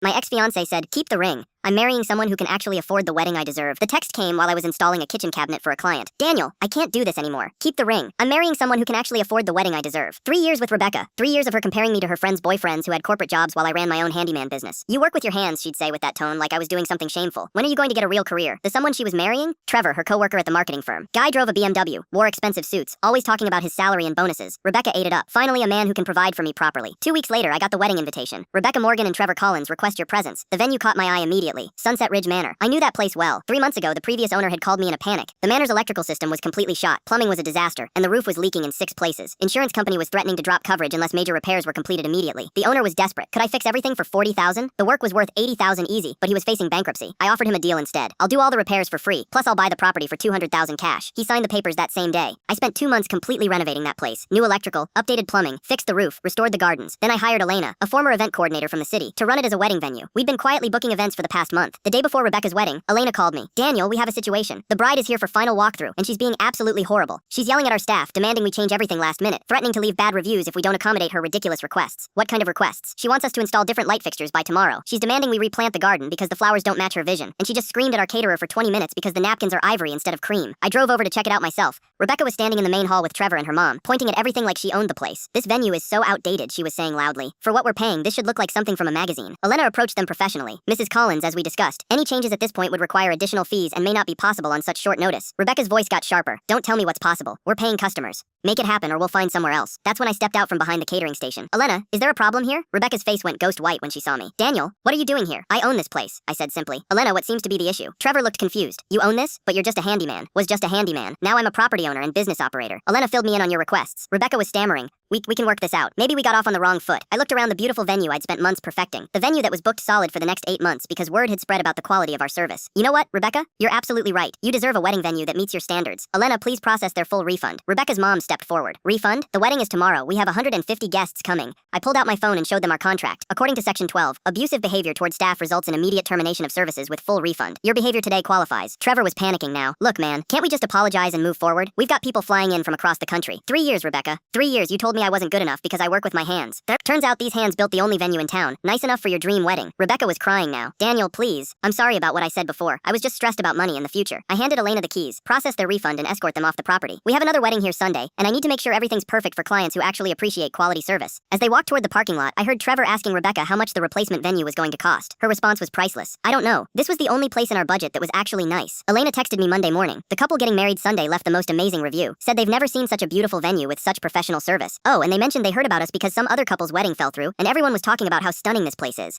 My ex-fiance said, keep the ring. I'm marrying someone who can actually afford the wedding I deserve. The text came while I was installing a kitchen cabinet for a client. Daniel, I can't do this anymore. Keep the ring. I'm marrying someone who can actually afford the wedding I deserve. 3 years with Rebecca. 3 years of her comparing me to her friends' boyfriends who had corporate jobs while I ran my own handyman business. You work with your hands, she'd say with that tone, like I was doing something shameful. When are you going to get a real career? The someone she was marrying? Trevor, her coworker at the marketing firm. Guy drove a BMW, wore expensive suits, always talking about his salary and bonuses. Rebecca ate it up. Finally, a man who can provide for me properly. 2 weeks later, I got the wedding invitation. Rebecca Morgan and Trevor Collins request your presence. The venue caught my eye immediately. Sunset Ridge Manor. I knew that place well. 3 months ago, the previous owner had called me in a panic. The manor's electrical system was completely shot, plumbing was a disaster, and the roof was leaking in 6 places. Insurance company was threatening to drop coverage unless major repairs were completed immediately. The owner was desperate. Could I fix everything for $40,000? The work was worth $80,000 easy, but he was facing bankruptcy. I offered him a deal instead. I'll do all the repairs for free, plus I'll buy the property for $200,000 cash. He signed the papers that same day. I spent 2 months completely renovating that place. New electrical, updated plumbing, fixed the roof, restored the gardens. Then I hired Elena, a former event coordinator from the city, to run it as a wedding venue. We'd been quietly booking events for the past month. The day before Rebecca's wedding, Elena called me. Daniel, we have a situation. The bride is here for final walkthrough, and she's being absolutely horrible. She's yelling at our staff, demanding we change everything last minute, threatening to leave bad reviews if we don't accommodate her ridiculous requests. What kind of requests? She wants us to install different light fixtures by tomorrow. She's demanding we replant the garden because the flowers don't match her vision. And she just screamed at our caterer for 20 minutes because the napkins are ivory instead of cream. I drove over to check it out myself. Rebecca was standing in the main hall with Trevor and her mom, pointing at everything like she owned the place. This venue is so outdated, she was saying loudly. For what we're paying, this should look like something from a magazine. Elena approached them professionally. Mrs. Collins, as we discussed, any changes at this point would require additional fees and may not be possible on such short notice. Rebecca's voice got sharper. Don't tell me what's possible. We're paying customers. Make it happen or we'll find somewhere else. That's when I stepped out from behind the catering station. Elena, is there a problem here? Rebecca's face went ghost white when she saw me. Daniel, what are you doing here? I own this place, I said simply. Elena, what seems to be the issue? Trevor looked confused. You own this? But you're just a handyman. Was just a handyman. Now I'm a property owner and business operator. Elena filled me in on your requests. Rebecca was stammering. We can work this out. Maybe we got off on the wrong foot. I looked around the beautiful venue I'd spent months perfecting. The venue that was booked solid for the next 8 months because word had spread about the quality of our service. You know what, Rebecca? You're absolutely right. You deserve a wedding venue that meets your standards. Elena, please process their full refund. Rebecca's mom stepped forward. Refund? The wedding is tomorrow. We have 150 guests coming. I pulled out my phone and showed them our contract. According to Section 12, abusive behavior toward staff results in immediate termination of services with full refund. Your behavior today qualifies. Trevor was panicking now. Look, man, can't we just apologize and move forward? We've got people flying in from across the country. 3 years, Rebecca. 3 years you told me I wasn't good enough because I work with my hands. Turns out these hands built the only venue in town, nice enough for your dream wedding. Rebecca was crying now. Daniel, please. I'm sorry about what I said before. I was just stressed about money in the future. I handed Elena the keys, processed their refund and escort them off the property. We have another wedding here Sunday, and I need to make sure everything's perfect for clients who actually appreciate quality service. As they walked toward the parking lot, I heard Trevor asking Rebecca how much the replacement venue was going to cost. Her response was priceless. I don't know. This was the only place in our budget that was actually nice. Elena texted me Monday morning. The couple getting married Sunday left the most amazing review. Said they've never seen such a beautiful venue with such professional service. Oh, and they mentioned they heard about us because some other couple's wedding fell through, and everyone was talking about how stunning this place is.